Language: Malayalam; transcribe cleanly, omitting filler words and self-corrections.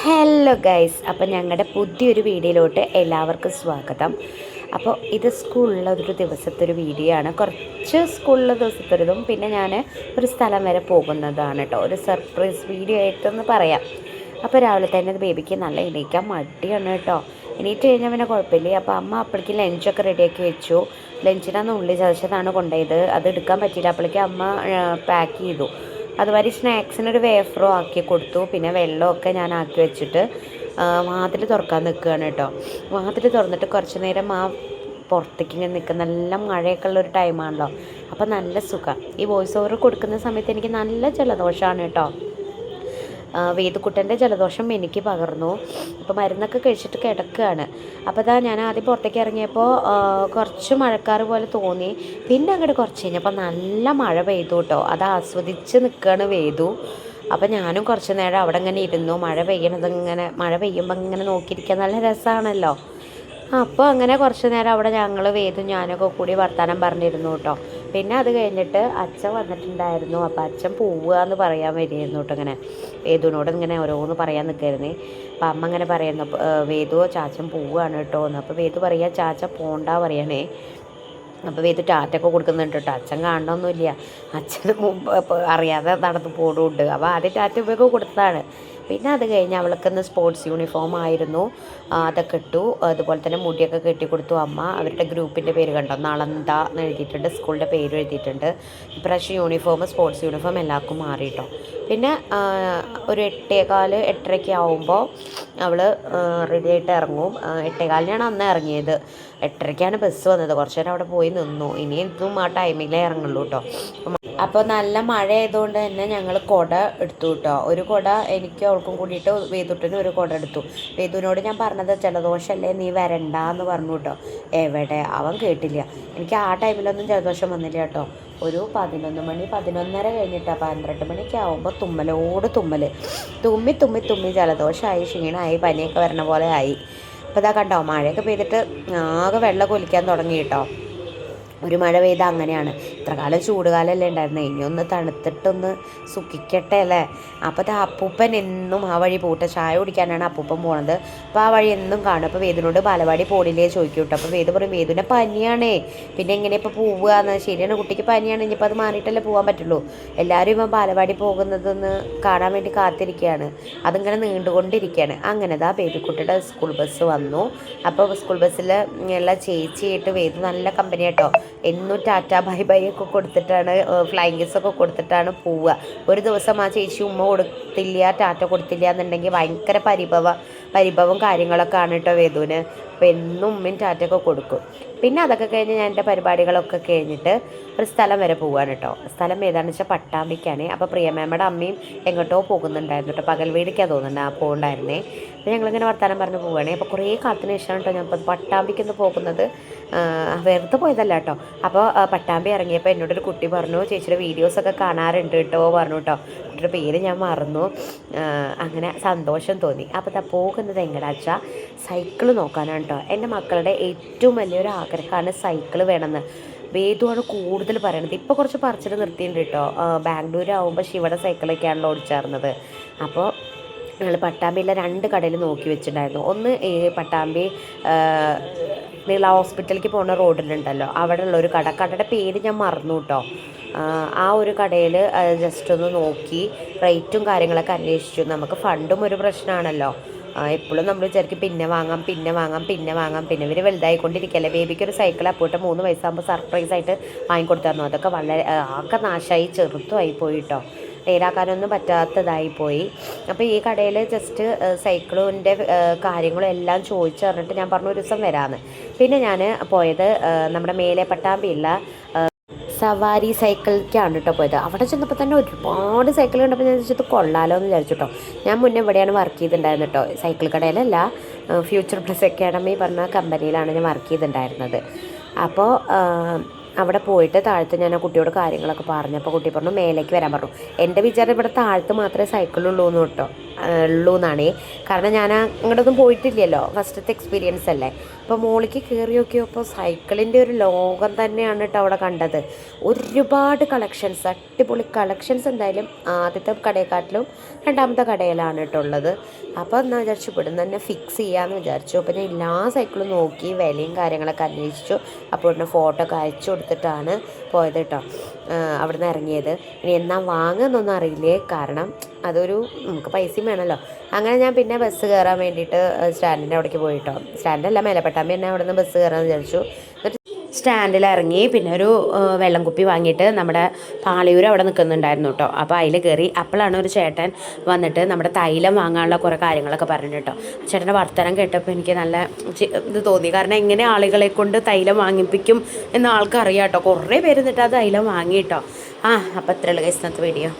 ഹലോ ഗൈസ്, അപ്പോൾ ഞങ്ങളുടെ പുതിയൊരു വീഡിയോയിലോട്ട് എല്ലാവർക്കും സ്വാഗതം. അപ്പോൾ ഇത് സ്കൂളിലൊരു ദിവസത്തെ ഒരു വീഡിയോ ആണ്. കുറച്ച് സ്കൂളിലെ ദിവസത്തൊരിതും പിന്നെ ഞാൻ ഒരു സ്ഥലം വരെ പോകുന്നതാണ് കേട്ടോ. ഒരു സർപ്രൈസ് വീഡിയോ ആയിട്ടെന്ന് പറയാം. അപ്പോൾ രാവിലെ തന്നെ ബേബിക്ക് നല്ല എണീക്കാൻ മടിയാണ് കേട്ടോ. എണീറ്റ് കഴിഞ്ഞാൽ പിന്നെ കുഴപ്പമില്ല. അപ്പോൾ അമ്മ അപ്പോഴേക്ക് ലഞ്ചൊക്കെ റെഡിയാക്കി വെച്ചു. ലഞ്ചിനാന്ന് ഉള്ളി ചതച്ചതാണ് കൊണ്ടുപോയത്. അത് എടുക്കാൻ പറ്റിയില്ല. അപ്പോഴേക്കും അമ്മ പാക്ക് ചെയ്തു. അതുമാതിരി സ്നാക്സിനൊരു വേഫറോ ആക്കി കൊടുത്തു. പിന്നെ വെള്ളമൊക്കെ ഞാൻ ആക്കി വെച്ചിട്ട് വാതിൽ തുറക്കാൻ നിൽക്കുകയാണ് കേട്ടോ. വാതിൽ തുറന്നിട്ട് കുറച്ച് നേരം പുറത്തേക്ക് ഇങ്ങനെ നിൽക്കുന്ന നല്ല മഴയൊക്കെ ഉള്ളൊരു ടൈമാണല്ലോ. അപ്പോൾ നല്ല സുഖം. ഈ വോയിസ് ഓവർ കൊടുക്കുന്ന സമയത്ത് എനിക്ക് നല്ല ജലദോഷമാണ് കേട്ടോ. വേദുക്കുട്ടൻ്റെ ജലദോഷം എനിക്ക് പകർന്നു. അപ്പോൾ മരുന്നൊക്കെ കഴിച്ചിട്ട് കിടക്കുകയാണ്. അപ്പോൾ അതാ ഞാൻ ആദ്യം പുറത്തേക്ക് ഇറങ്ങിയപ്പോൾ കുറച്ച് മഴക്കാറ് പോലെ തോന്നി. പിന്നെ അങ്ങോട്ട് കുറച്ച് കഴിഞ്ഞപ്പോൾ നല്ല മഴ പെയ്തു കേട്ടോ. അത് ആസ്വദിച്ച് നിൽക്കുകയാണ് വേദു. അപ്പോൾ ഞാനും കുറച്ച് നേരം അവിടെ ഇങ്ങനെ ഇരുന്നു. മഴ പെയ്യുമ്പോൾ ഇങ്ങനെ നോക്കിയിരിക്കാൻ നല്ല രസമാണല്ലോ. അപ്പോൾ അങ്ങനെ കുറച്ച് നേരം അവിടെ ഞങ്ങൾ വേദും ഞാനൊക്കെ കൂടി വർത്തമാനം പറഞ്ഞിരുന്നു കേട്ടോ. പിന്നെ അത് കഴിഞ്ഞിട്ട് അച്ഛൻ വന്നിട്ടുണ്ടായിരുന്നു. അപ്പോൾ അച്ഛൻ പോവുക എന്ന് പറയാൻ വരികയായിരുന്നു കേട്ടോ. ഇങ്ങനെ വേദുവിനോട് ഇങ്ങനെ ഓരോന്ന് പറയാൻ നിൽക്കായിരുന്നേ. അപ്പം അമ്മ ഇങ്ങനെ പറയുന്നു, വേദു ചാച്ചൻ പോവുകയാണ് കേട്ടോ എന്ന്. അപ്പോൾ വേദു പറയുക ചാച്ച പോണ്ട പറയണേ. അപ്പോൾ വേദു ടാറ്റൊക്കെ കൊടുക്കുന്നുണ്ട് കേട്ടോ. അച്ഛൻ കാണണമെന്നില്ല, അച്ഛന് മുമ്പ് അറിയാതെ നടന്ന് പോകുന്നുണ്ട്. അപ്പോൾ ആദ്യം ടാറ്റ ഉപയോഗം കൊടുത്തതാണ്. പിന്നെ അത് കഴിഞ്ഞ് അവൾക്കിന്ന് സ്പോർട്സ് യൂണിഫോം ആയിരുന്നു, അതൊക്കെ ഇട്ടു. അതുപോലെ തന്നെ മുടിയൊക്കെ കെട്ടിക്കൊടുത്തു അമ്മ. അവരുടെ ഗ്രൂപ്പിൻ്റെ പേര് കണ്ടോ, നളന്ത എന്ന് എഴുതിയിട്ടുണ്ട്, സ്കൂളിൻ്റെ പേര് എഴുതിയിട്ടുണ്ട്. ഇപ്രാവശ്യം യൂണിഫോം സ്പോർട്സ് യൂണിഫോം എല്ലാവർക്കും മാറി കേട്ടോ. പിന്നെ ഒരു 8:15 8:30 ആവുമ്പോൾ അവൾ റെഡി ആയിട്ട് ഇറങ്ങും. 8:15 അന്ന് ഇറങ്ങിയത്. 8:30 ബസ് വന്നത്. കുറച്ച് നേരം അവിടെ പോയി നിന്നു. ഇനി ഇതും ആ ടൈമിലേ ഇറങ്ങുള്ളൂ കേട്ടോ. അപ്പോൾ നല്ല മഴ ആയതുകൊണ്ട് തന്നെ ഞങ്ങൾ കുട എടുത്തു കേട്ടോ. ഒരു കുട എനിക്ക് അവൾക്കും കൂടിയിട്ട് വേദുട്ടിന് ഒരു കുട എടുത്തു. വേദുവിനോട് ഞാൻ പറഞ്ഞത് ജലദോഷമല്ലേ നീ വരണ്ടെന്ന് പറഞ്ഞു കേട്ടോ. എവിടെ അവൻ കേട്ടില്ല. എനിക്ക് ആ ടൈമിലൊന്നും ജലദോഷം വന്നില്ല കേട്ടോ. ഒരു 11 മണി 11:30 കഴിഞ്ഞിട്ടാണ് 12 മണിക്ക് ആവുമ്പോൾ തുമ്മലോട് തുമ്മി ജലദോഷമായി, ക്ഷീണമായി, പനിയൊക്കെ വരണ പോലെ ആയി. അപ്പോൾ ഇതാ കണ്ടോ, മഴയൊക്കെ പെയ്തിട്ട് ആകെ വെള്ളം ഒലിക്കാൻ തുടങ്ങി കേട്ടോ. ഒരു മഴ പെയ്താൽ അങ്ങനെയാണ്. ഇത്ര കാലം ചൂടുകാലമല്ലേ ഉണ്ടായിരുന്നത്, ഇനി ഒന്ന് തണുത്തിട്ടൊന്ന് സുഖിക്കട്ടെ അല്ലേ. അപ്പോൾ അത് അപ്പൂപ്പൻ എന്നും ആ വഴി പോട്ടെ, ചായ കുടിക്കാനാണ് അപ്പൂപ്പൻ പോണത്. അപ്പോൾ ആ വഴി എന്നും കാണും. അപ്പോൾ വേദിനോട് ബാലവാടി പോണില്ലേ ചോദിക്കും കേട്ടോ. അപ്പോൾ വേദ പറയും വേദുവിനെ പനിയാണേ, പിന്നെ എങ്ങനെ ഇപ്പോൾ പോവുകയെന്ന്. ശരിയാണ്, കുട്ടിക്ക് പനിയാണ്, ഇനിയിപ്പോൾ അത് മാറിയിട്ടല്ലേ പോകാൻ പറ്റുള്ളൂ. എല്ലാവരും ഇപ്പം ബാലവാടി പോകുന്നതൊന്ന് കാണാൻ വേണ്ടി കാത്തിരിക്കുകയാണ്. അതിങ്ങനെ നീണ്ടുകൊണ്ടിരിക്കുകയാണ്. അങ്ങനെ ദാ ബേബിക്കുട്ടിയുടെ സ്കൂൾ ബസ് വന്നു. അപ്പോൾ സ്കൂൾ ബസ്സിൽ എല്ലാ ചേച്ചിയായിട്ട് വേദു നല്ല കമ്പനി കേട്ടോ. എന്നും ടാറ്റ ബൈ ബൈ ഒക്കെ കൊടുത്തിട്ടാണ്, ഫ്ലൈങ് കിസ്സൊക്കെ കൊടുത്തിട്ടാണ് പോവുക. ഒരു ദിവസം ആ ചേച്ചി ഉമ്മ കൊടുത്തില്ല, ടാറ്റ കൊടുത്തില്ല എന്നുണ്ടെങ്കിൽ ഭയങ്കര പരിഭവം കാര്യങ്ങളൊക്കെ ആണ് കേട്ടോ വേദുവിന്. അപ്പോൾ എന്നും ഉമ്മയും ടാറ്റയൊക്കെ കൊടുക്കും. പിന്നെ അതൊക്കെ കഴിഞ്ഞ് ഞാൻ എൻ്റെ പരിപാടികളൊക്കെ കഴിഞ്ഞിട്ട് ഒരു സ്ഥലം വരെ പോവുകയാണ് കേട്ടോ. സ്ഥലം ഏതാണെന്ന് വെച്ചാൽ പട്ടാമ്പിക്കാണ്. അപ്പോൾ പ്രിയമേമ്മയുടെ അമ്മയും എങ്ങോട്ടോ പോകുന്നുണ്ടായിരുന്നു കേട്ടോ. പകൽ വീടിക്കാണ് തോന്നുന്നുണ്ട് പോകുന്നുണ്ടായിരുന്നേ. അപ്പോൾ ഞങ്ങളിങ്ങനെ വർത്തമാനം പറഞ്ഞ് പോവുകയാണേ. അപ്പോൾ കുറേ കാലത്തിന് ശേഷമാണ് കേട്ടോ ഞാൻ പട്ടാമ്പിക്കൊന്ന് പോകുന്നത്. വെറുതെ പോയതല്ല കേട്ടോ. അപ്പോൾ പട്ടാമ്പി ഇറങ്ങിയപ്പോൾ എന്നോടൊരു കുട്ടി പറഞ്ഞു, ചേച്ചിയുടെ വീഡിയോസൊക്കെ കാണാറുണ്ട് കേട്ടോ പറഞ്ഞു കേട്ടോ. കുട്ടിയുടെ പേര് ഞാൻ മറന്നു. അങ്ങനെ സന്തോഷം തോന്നി. അപ്പോൾ പോകുന്നത് എങ്ങനെയാ സൈക്കിൾ നോക്കാനാണ് കേട്ടോ. എൻ്റെ മക്കളുടെ ഏറ്റവും വലിയൊരു ആഗ്രഹമാണ് സൈക്കിൾ വേണമെന്ന്. വേദുവാണ് കൂടുതൽ പറയണത്. ഇപ്പോൾ കുറച്ച് പറിച്ചിട്ട് നിർത്തിയിട്ടുണ്ട് കേട്ടോ. ബാംഗ്ലൂരാകുമ്പോൾ ശിവയുടെ സൈക്കിളൊക്കെയാണല്ലോ ഓടിച്ചാർന്നത്. അപ്പോൾ ഞങ്ങൾ പട്ടാമ്പിയിലെ 2 കടയിൽ നോക്കി വെച്ചിട്ടുണ്ടായിരുന്നു. ഒന്ന് ഈ പട്ടാമ്പി നീള ഹോസ്പിറ്റലിലേക്ക് പോകുന്ന റോഡിലുണ്ടല്ലോ, അവിടെ ഉള്ളൊരു കടയുടെ പേര് ഞാൻ മറന്നു കേട്ടോ. ആ ഒരു കടയിൽ ജസ്റ്റ് ഒന്ന് നോക്കി റേറ്റും കാര്യങ്ങളൊക്കെ അന്വേഷിച്ചു. നമുക്ക് ഫണ്ടും ഒരു പ്രശ്നമാണല്ലോ. എപ്പോഴും നമ്മൾ വിചാരിക്കും പിന്നെ വാങ്ങാം. പിന്നെ ഇവർ വലുതായിക്കൊണ്ടിരിക്കുകയല്ലേ. ബേബിക്കൊരു സൈക്കിൾ അപ്പോട്ട് 3 വയസ്സാകുമ്പോൾ സർപ്രൈസായിട്ട് വാങ്ങിക്കൊടുത്തായിരുന്നു. അതൊക്കെ വളരെ ആകെ നാശമായി, ചെറുത്തുമായി പോയി കേട്ടോ. നേരാക്കാനൊന്നും പറ്റാത്തതായിപ്പോയി. അപ്പോൾ ഈ കടയിൽ ജസ്റ്റ് സൈക്കിളിൻ്റെ കാര്യങ്ങളും എല്ലാം ചോദിച്ചു പറഞ്ഞിട്ട് ഞാൻ പറഞ്ഞു ഒരു ദിവസം വരാമെന്ന്. പിന്നെ ഞാൻ പോയത് നമ്മുടെ മേലെ പട്ടാമ്പിയുള്ള സവാരി സൈക്കിളിലേക്കാണ് കേട്ടോ പോയത്. അവിടെ ചെന്നപ്പോൾ തന്നെ ഒരുപാട് സൈക്കിൾ കണ്ടപ്പോൾ ഞാൻ വിചാരിച്ചത് കൊള്ളാലോ എന്ന് വിചാരിച്ചു കേട്ടോ. ഞാൻ മുന്നേ ഇവിടെയാണ് വർക്ക് ചെയ്തിട്ടുണ്ടായിരുന്നത് കേട്ടോ. സൈക്കിൾ കടയിലല്ല, ഫ്യൂച്ചർ പ്ലസ് അക്കാഡമി പറഞ്ഞ കമ്പനിയിലാണ് ഞാൻ വർക്ക് ചെയ്തിട്ടുണ്ടായിരുന്നത്. അപ്പോൾ അവിടെ പോയിട്ട് താഴത്ത് ഞാൻ ആ കുട്ടിയോട് കാര്യങ്ങളൊക്കെ പറഞ്ഞപ്പോൾ കുട്ടി പറഞ്ഞു മേലേക്ക് വരാൻ പറഞ്ഞു. എൻ്റെ വിചാരം ഇവിടെ താഴത്ത് മാത്രമേ സൈക്കിളുള്ളൂ എന്ന് കേട്ടോ, ഉള്ളൂ എന്നാണേ. കാരണം ഞാൻ അങ്ങോട്ടൊന്നും പോയിട്ടില്ലല്ലോ, ഫസ്റ്റത്തെ എക്സ്പീരിയൻസ് അല്ലേ. അപ്പോൾ മോളിക്ക് കയറി നോക്കിയപ്പോൾ സൈക്കിളിൻ്റെ ഒരു ലോകം തന്നെയാണ് കേട്ടോ അവിടെ കണ്ടത്. ഒരുപാട് കളക്ഷൻസ്, അടിപൊളി കളക്ഷൻസ്. എന്തായാലും ആദ്യത്തെ കടയെക്കാട്ടിലും രണ്ടാമത്തെ കടയിലാണ് കേട്ടോ ഉള്ളത്. അപ്പോൾ എന്നാൽ വിചാരിച്ചു ഇവിടുന്ന് തന്നെ ഫിക്സ് ചെയ്യാമെന്ന് വിചാരിച്ചു. അപ്പോൾ ഞാൻ എല്ലാ സൈക്കിളും നോക്കി വിലയും കാര്യങ്ങളൊക്കെ അന്വേഷിച്ചു. അപ്പോൾ ഇവിടുന്ന് ഫോട്ടോ ഒക്കെ അയച്ചു കൊടുത്തിട്ടാണ് പോയത് കേട്ടോ, അവിടുന്ന് ഇറങ്ങിയത്. ഇനി എന്നാ വാങ്ങുന്നൊന്നും അറിയില്ലേ, കാരണം അതൊരു നമുക്ക് പൈസയും വേണമല്ലോ. അങ്ങനെ ഞാൻ പിന്നെ ബസ് കയറാൻ വേണ്ടിയിട്ട് സ്റ്റാൻഡിൻ്റെ അവിടേക്ക് പോയിട്ടോ. സ്റ്റാൻഡല്ല, മേലപ്പെട്ടാമ്പി എന്നെ അവിടെ നിന്ന് ബസ് കയറാമെന്ന് വിചാരിച്ചു. എന്നിട്ട് സ്റ്റാൻഡിൽ ഇറങ്ങി പിന്നെ ഒരു വെള്ളം കുപ്പി വാങ്ങിയിട്ട് നമ്മുടെ പാളിയൂർ അവിടെ നിൽക്കുന്നുണ്ടായിരുന്നു കേട്ടോ. അപ്പോൾ അതിൽ കയറി. അപ്പോഴാണ് ഒരു ചേട്ടൻ വന്നിട്ട് നമ്മുടെ തൈലം വാങ്ങാനുള്ള കുറേ കാര്യങ്ങളൊക്കെ പറഞ്ഞു കേട്ടോ. ചേട്ടൻ്റെ വർത്തമാനം കേട്ടപ്പോൾ എനിക്ക് നല്ല ഇത് തോന്നി. കാരണം എങ്ങനെ ആളുകളെ കൊണ്ട് തൈലം വാങ്ങിപ്പിക്കും എന്ന് ആൾക്കറിയാം കേട്ടോ. കുറേ പേര് എന്നിട്ട് ആ തൈലം വാങ്ങി കേട്ടോ. അപ്പോൾ അത്രയുള്ള കേസിനകത്ത് വീഡിയോ.